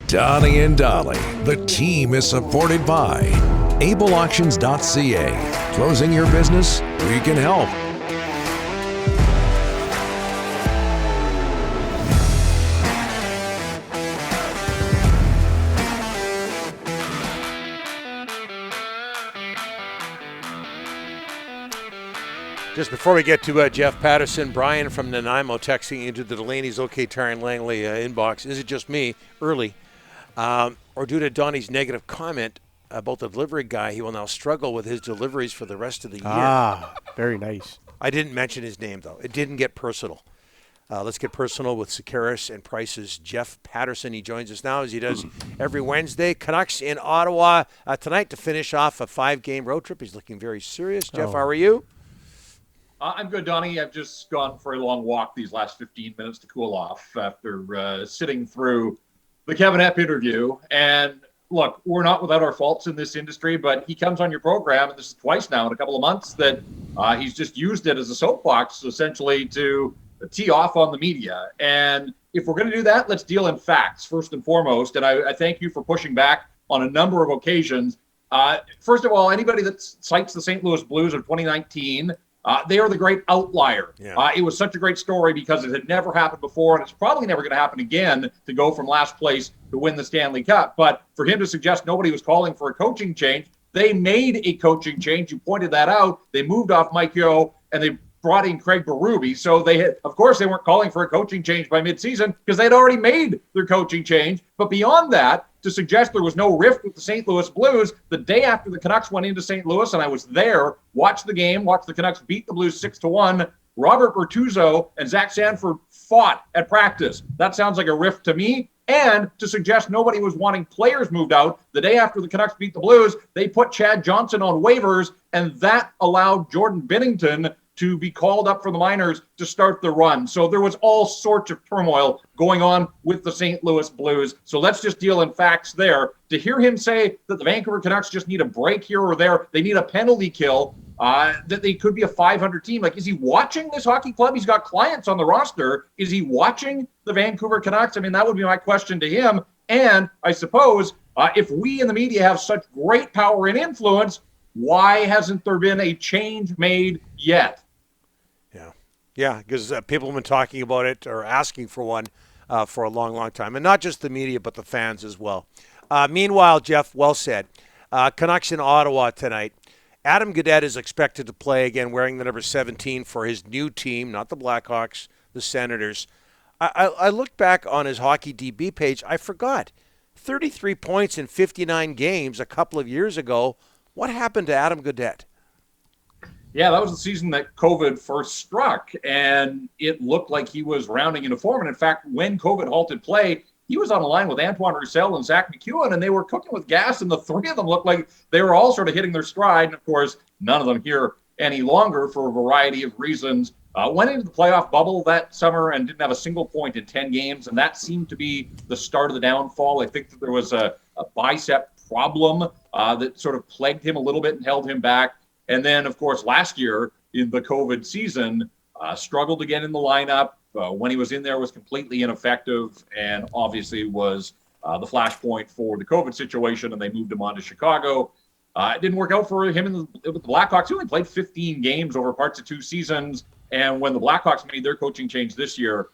Donnie and Dolly. The team is supported by ableauctions.ca. Closing your business? We can help. Just before we get to Jeff Paterson, Brian from Nanaimo texting into the Delaney's OK Tire and Langley inbox. Is it just me, early, or due to Donnie's negative comment about the delivery guy, he will now struggle with his deliveries for the rest of the year? Ah, very nice. I didn't mention his name, though. It didn't get personal. Let's get personal with Sekeres and Price's Jeff Paterson. He joins us now as he does every Wednesday. Canucks in Ottawa tonight to finish off a 5-game road trip. He's looking very serious. Jeff, how are you? I'm good, Donnie. I've just gone for a long walk these last 15 minutes to cool off after sitting through the Kevin Epp interview. And look, we're not without our faults in this industry, but he comes on your program, and this is twice now in a couple of months, that he's just used it as a soapbox essentially to tee off on the media. And if we're going to do that, let's deal in facts first and foremost. And I thank you for pushing back on a number of occasions. First of all, anybody that cites the St. Louis Blues of 2019, they are the great outlier. Yeah. It was such a great story because it had never happened before, and it's probably never going to happen again to go from last place to win the Stanley Cup. But for him to suggest nobody was calling for a coaching change, they made a coaching change. You pointed that out. They moved off Mike Yeo, and they brought in Craig Berube. So they had, of course, they weren't calling for a coaching change by midseason because they'd already made their coaching change. But beyond that, to suggest there was no rift with the St. Louis Blues, the day after the Canucks went into St. Louis, and I was there, watched the game, watched the Canucks beat the Blues 6-1, Robert Bertuzzo and Zach Sanford fought at practice. That sounds like a rift to me. And to suggest nobody was wanting players moved out, the day after the Canucks beat the Blues, they put Chad Johnson on waivers, and that allowed Jordan Binnington to be called up for the minors to start the run. So there was all sorts of turmoil going on with the St. Louis Blues. So let's just deal in facts there. To hear him say that the Vancouver Canucks just need a break here or there, they need a penalty kill, that they could be a 500 team. Like, is he watching this hockey club? He's got clients on the roster. Is he watching the Vancouver Canucks? I mean, that would be my question to him. And I suppose if we in the media have such great power and influence, why hasn't there been a change made yet? Yeah, because people have been talking about it or asking for one for a long, long time. And not just the media, but the fans as well. Meanwhile, Jeff, well said. Canucks in Ottawa tonight. Adam Gaudette is expected to play again wearing the number 17 for his new team, not the Blackhawks, the Senators. I looked back on his Hockey DB page. I forgot. 33 points in 59 games a couple of years ago. What happened to Adam Gaudette? Yeah, that was the season that COVID first struck, and it looked like he was rounding into form. And in fact, when COVID halted play, he was on a line with Antoine Roussel and Zach McEwen, and they were cooking with gas, and the three of them looked like they were all sort of hitting their stride. And of course, none of them here any longer for a variety of reasons. Went into the playoff bubble that summer and didn't have a single point in 10 games, and that seemed to be the start of the downfall. I think that there was a bicep problem that sort of plagued him a little bit and held him back. And then, of course, last year in the COVID season, struggled again in the lineup. When he was in there, was completely ineffective, and obviously was the flashpoint for the COVID situation, and they moved him on to Chicago. It didn't work out for him with the Blackhawks. He only played 15 games over parts of 2 seasons, and when the Blackhawks made their coaching change this year,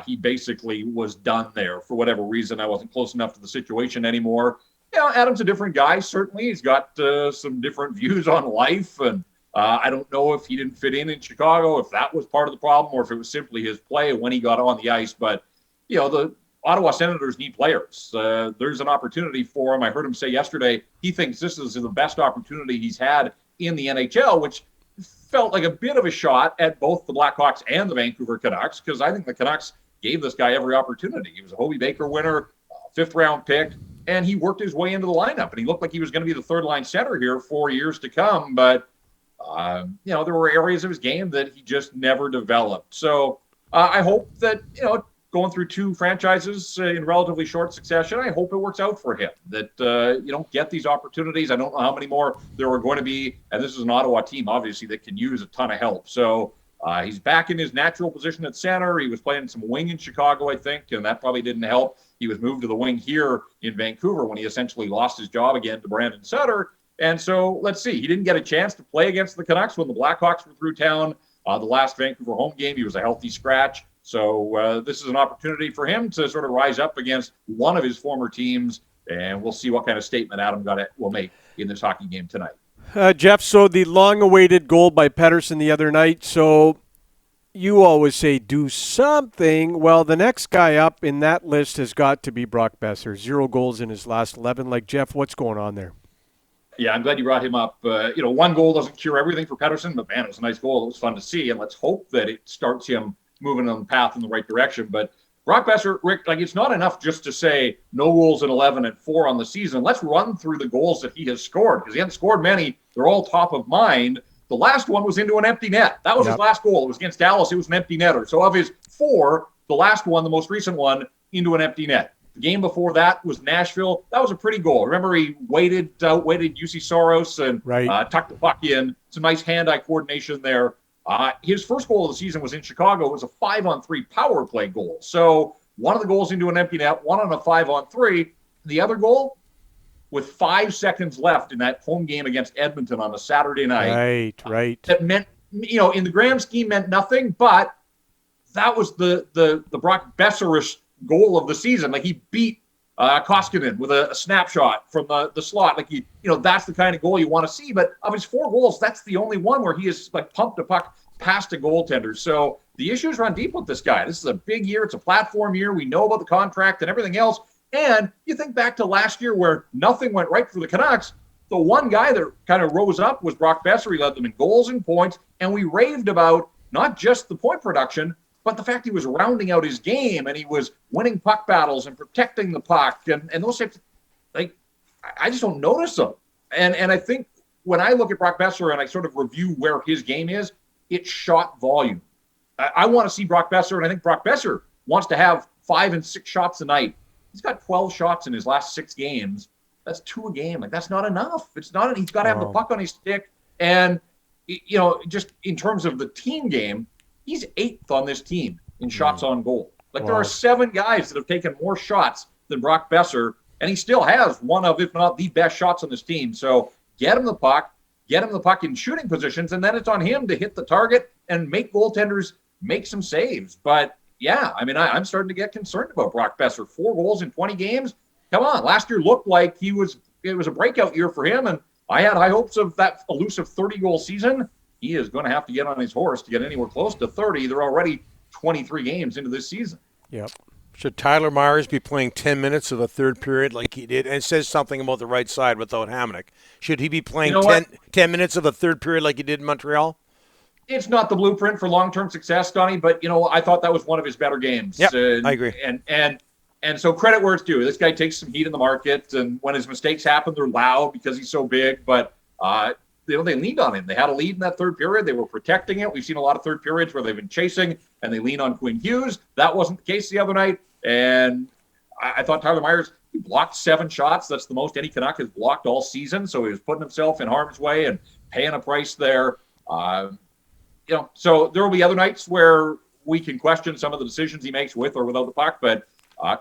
he basically was done there. For whatever reason, I wasn't close enough to the situation anymore. Yeah, Adam's a different guy, certainly. He's got some different views on life, and I don't know if he didn't fit in Chicago, if that was part of the problem, or if it was simply his play when he got on the ice. But, you know, the Ottawa Senators need players. There's an opportunity for him. I heard him say yesterday he thinks this is the best opportunity he's had in the NHL, which felt like a bit of a shot at both the Blackhawks and the Vancouver Canucks, because I think the Canucks gave this guy every opportunity. He was a Hobey Baker winner, 5th-round pick, and he worked his way into the lineup, and he looked like he was going to be the third-line center here for years to come. But, you know, there were areas of his game that he just never developed. So I hope that, you know, going through 2 franchises in relatively short succession, I hope it works out for him, that you don't get these opportunities. I don't know how many more there are going to be, and this is an Ottawa team, obviously, that can use a ton of help. So he's back in his natural position at center. He was playing some wing in Chicago, I think, and that probably didn't help. He was moved to the wing here in Vancouver when he essentially lost his job again to Brandon Sutter. And so let's see. He didn't get a chance to play against the Canucks when the Blackhawks were through town. The last Vancouver home game, he was a healthy scratch. So this is an opportunity for him to sort of rise up against one of his former teams. And we'll see what kind of statement Adam will make in this hockey game tonight. Jeff, so the long-awaited goal by Paterson the other night. So you always say do something. Well, the next guy up in that list has got to be Brock Boeser. 0 goals in his last 11. Like, Jeff, what's going on there? Yeah, I'm glad you brought him up. One goal doesn't cure everything for Paterson, but man, it was a nice goal. It was fun to see, and let's hope that it starts him moving on the path in the right direction. But Brock Boeser, Rick, it's not enough just to say no goals in 11 and 4 on the season. Let's run through the goals that he has scored, because he hasn't scored many. They're all top of mind. The last one was into an empty net. That was his last goal. It was against Dallas. It was an empty netter. So of his 4, the last one, the most recent one, into an empty net. The game before that was Nashville. That was a pretty goal. Remember, he outweighted UC Soros and tucked the puck in. Some nice hand-eye coordination there. His first goal of the season was in Chicago. It was a 5-on-3 power play goal. So one of the goals into an empty net, one on a 5-on-3. The other goal, with 5 seconds left in that home game against Edmonton on a Saturday night. Right. That meant, in the grand scheme, meant nothing, but that was the Brock Boeser-ish goal of the season. Like, he beat Koskinen with a snapshot from the slot. Like, that's the kind of goal you want to see. But of his 4 goals, that's the only one where he has pumped a puck past a goaltender. So the issues run deep with this guy. This is a big year. It's a platform year. We know about the contract and everything else. And you think back to last year where nothing went right for the Canucks. The one guy that kind of rose up was Brock Boeser. He led them in goals and points. And we raved about not just the point production, but the fact he was rounding out his game and he was winning puck battles and protecting the puck and those types of, I just don't notice them. And I think when I look at Brock Boeser and I sort of review where his game is, it's shot volume. I want to see Brock Boeser, and I think Brock Boeser wants to have 5 and 6 shots a night. He's got 12 shots in his last 6 games. That's 2 a game. That's not enough. It's not. He's got to have the puck on his stick. And, just in terms of the team game, he's 8th on this team in shots on goal. There are 7 guys that have taken more shots than Brock Boeser, and he still has one of, if not the best shots on this team. So get him the puck in shooting positions, and then it's on him to hit the target and make goaltenders make some saves. But yeah, I'm starting to get concerned about Brock Boeser. 4 goals in 20 games. Come on, last year looked like it was a breakout year for him, and I had high hopes of that elusive 30-goal season. He is going to have to get on his horse to get anywhere close to 30. They're already 23 games into this season. Yep. Should Tyler Myers be playing 10 minutes of the third period like he did? And it says something about the right side without Hamonic. Should he be playing 10 minutes of the third period like he did in Montreal? It's not the blueprint for long-term success, Donnie, but, I thought that was one of his better games. Yeah, I agree. And so credit where it's due. This guy takes some heat in the market, and when his mistakes happen, they're loud because he's so big. But they leaned on him. They had a lead in that third period. They were protecting it. We've seen a lot of third periods where they've been chasing, and they lean on Quinn Hughes. That wasn't the case the other night. And I thought Tyler Myers, he blocked 7 shots. That's the most any Canuck has blocked all season. So he was putting himself in harm's way and paying a price there. So there will be other nights where we can question some of the decisions he makes with or without the puck, but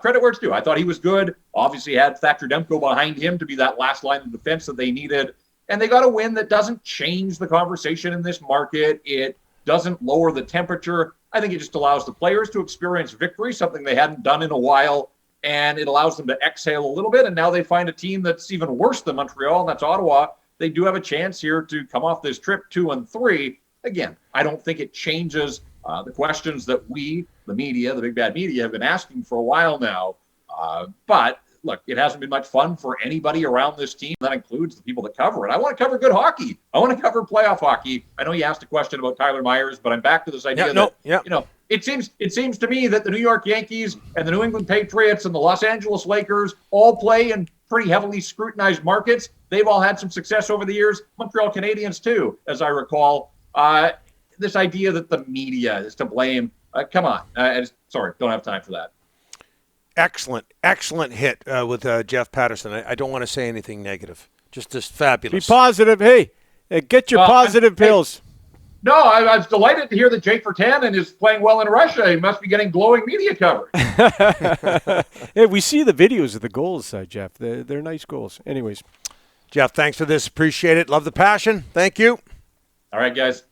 credit where it's due. I thought he was good. Obviously had Thatcher Demko behind him to be that last line of defense that they needed. And they got a win that doesn't change the conversation in this market. It doesn't lower the temperature. I think it just allows the players to experience victory, something they hadn't done in a while. And it allows them to exhale a little bit. And now they find a team that's even worse than Montreal, and that's Ottawa. They do have a chance here to come off this trip 2-3. Again, I don't think it changes the questions that we, the media, the big bad media, have been asking for a while now. But look, it hasn't been much fun for anybody around this team. That includes the people that cover it. I want to cover good hockey. I want to cover playoff hockey. I know you asked a question about Tyler Myers, but I'm back to this idea it seems to me that the New York Yankees and the New England Patriots and the Los Angeles Lakers all play in pretty heavily scrutinized markets. They've all had some success over the years. Montreal Canadiens too, as I recall. This idea that the media is to blame. Come on. Sorry, don't have time for that. Excellent hit with Jeff Paterson. I don't want to say anything negative. Just fabulous. Be positive. Hey, get your positive pills. No, I was delighted to hear that Jake Virtanen is playing well in Russia. He must be getting glowing media coverage. Hey, we see the videos of the goals, Jeff. They're nice goals. Anyways. Jeff, thanks for this. Appreciate it. Love the passion. Thank you. All right, guys.